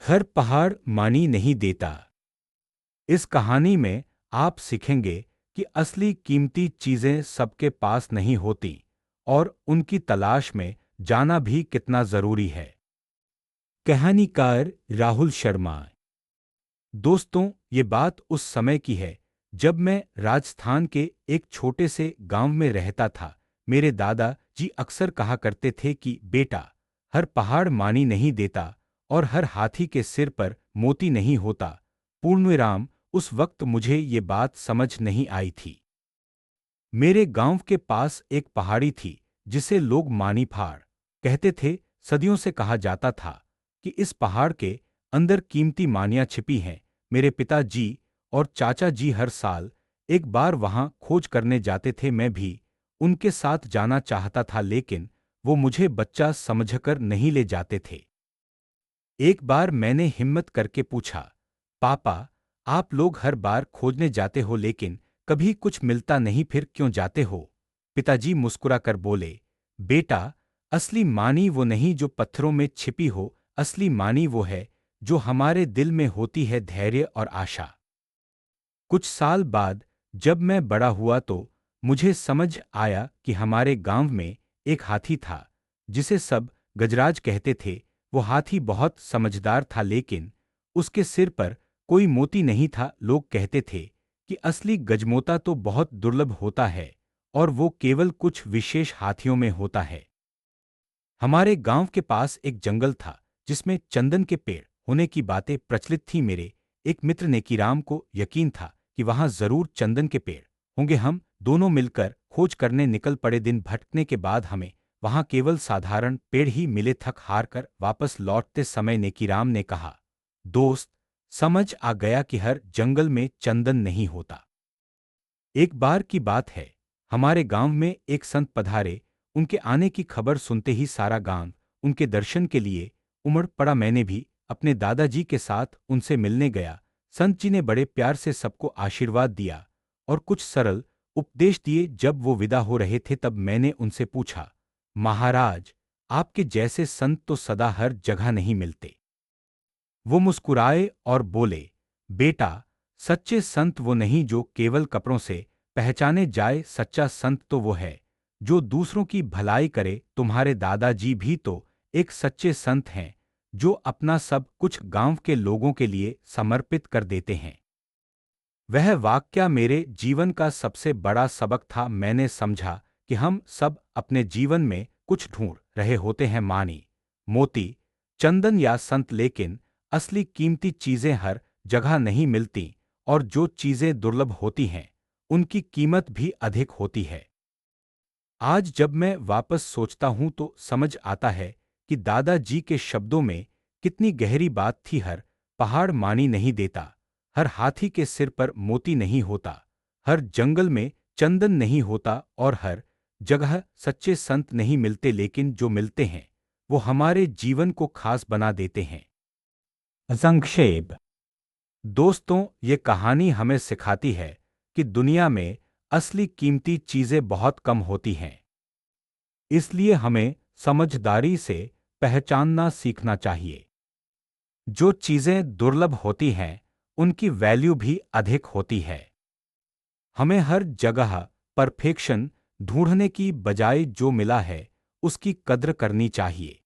हर पहाड़ मानी नहीं देता। इस कहानी में आप सीखेंगे कि असली कीमती चीजें सबके पास नहीं होती और उनकी तलाश में जाना भी कितना जरूरी है। कहानीकार राहुल शर्मा। दोस्तों, ये बात उस समय की है जब मैं राजस्थान के एक छोटे से गांव में रहता था। मेरे दादा जी अक्सर कहा करते थे कि बेटा, हर पहाड़ मानी नहीं देता और हर हाथी के सिर पर मोती नहीं होता। पूर्णविराम। उस वक्त मुझे ये बात समझ नहीं आई थी। मेरे गांव के पास एक पहाड़ी थी जिसे लोग मानी पहाड़ कहते थे। सदियों से कहा जाता था कि इस पहाड़ के अंदर कीमती मानियां छिपी हैं। मेरे पिताजी और चाचा जी हर साल एक बार वहां खोज करने जाते थे। मैं भी उनके साथ जाना चाहता था, लेकिन वो मुझे बच्चा समझकर नहीं ले जाते थे। एक बार मैंने हिम्मत करके पूछा, पापा, आप लोग हर बार खोजने जाते हो लेकिन कभी कुछ मिलता नहीं, फिर क्यों जाते हो? पिताजी मुस्कुराकर बोले, बेटा, असली मानी वो नहीं जो पत्थरों में छिपी हो। असली मानी वो है जो हमारे दिल में होती है, धैर्य और आशा। कुछ साल बाद जब मैं बड़ा हुआ तो मुझे समझ आया कि हमारे गांव में एक हाथी था जिसे सब गजराज कहते थे। वो हाथी बहुत समझदार था, लेकिन उसके सिर पर कोई मोती नहीं था। लोग कहते थे कि असली गजमोता तो बहुत दुर्लभ होता है और वो केवल कुछ विशेष हाथियों में होता है। हमारे गांव के पास एक जंगल था जिसमें चंदन के पेड़ होने की बातें प्रचलित थीं। मेरे एक मित्र नेकीराम को यकीन था कि वहां जरूर चंदन के पेड़ होंगे। हम दोनों मिलकर खोज करने निकल पड़े। दिन भटकने के बाद हमें वहां केवल साधारण पेड़ ही मिले। थक हार कर वापस लौटते समय नेकीराम ने कहा, दोस्त, समझ आ गया कि हर जंगल में चंदन नहीं होता। एक बार की बात है, हमारे गांव में एक संत पधारे। उनके आने की खबर सुनते ही सारा गांव उनके दर्शन के लिए उमड़ पड़ा। मैंने भी अपने दादाजी के साथ उनसे मिलने गया। संत जी ने बड़े प्यार से सबको आशीर्वाद दिया और कुछ सरल उपदेश दिए। जब वो विदा हो रहे थे तब मैंने उनसे पूछा, महाराज, आपके जैसे संत तो सदा हर जगह नहीं मिलते। वो मुस्कुराए और बोले, बेटा, सच्चे संत वो नहीं जो केवल कपड़ों से पहचाने जाए। सच्चा संत तो वो है जो दूसरों की भलाई करे। तुम्हारे दादाजी भी तो एक सच्चे संत हैं जो अपना सब कुछ गांव के लोगों के लिए समर्पित कर देते हैं। वह वाकया मेरे जीवन का सबसे बड़ा सबक था। मैंने समझा कि हम सब अपने जीवन में कुछ ढूंढ रहे होते हैं, मानी, मोती, चंदन या संत, लेकिन असली कीमती चीजें हर जगह नहीं मिलती और जो चीजें दुर्लभ होती हैं उनकी कीमत भी अधिक होती है। आज जब मैं वापस सोचता हूं तो समझ आता है कि दादाजी के शब्दों में कितनी गहरी बात थी। हर पहाड़ मानी नहीं देता, हर हाथी के सिर पर मोती नहीं होता, हर जंगल में चंदन नहीं होता और हर जगह सच्चे संत नहीं मिलते, लेकिन जो मिलते हैं वो हमारे जीवन को खास बना देते हैं। संक्षेप। दोस्तों, ये कहानी हमें सिखाती है कि दुनिया में असली कीमती चीजें बहुत कम होती हैं। इसलिए हमें समझदारी से पहचानना सीखना चाहिए। जो चीजें दुर्लभ होती हैं उनकी वैल्यू भी अधिक होती है। हमें हर जगह परफेक्शन ढूंढने की बजाय जो मिला है उसकी कद्र करनी चाहिए,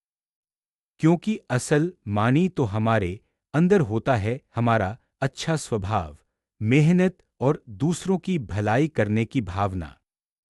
क्योंकि असल मानी तो हमारे अंदर होता है। हमारा अच्छा स्वभाव, मेहनत और दूसरों की भलाई करने की भावना।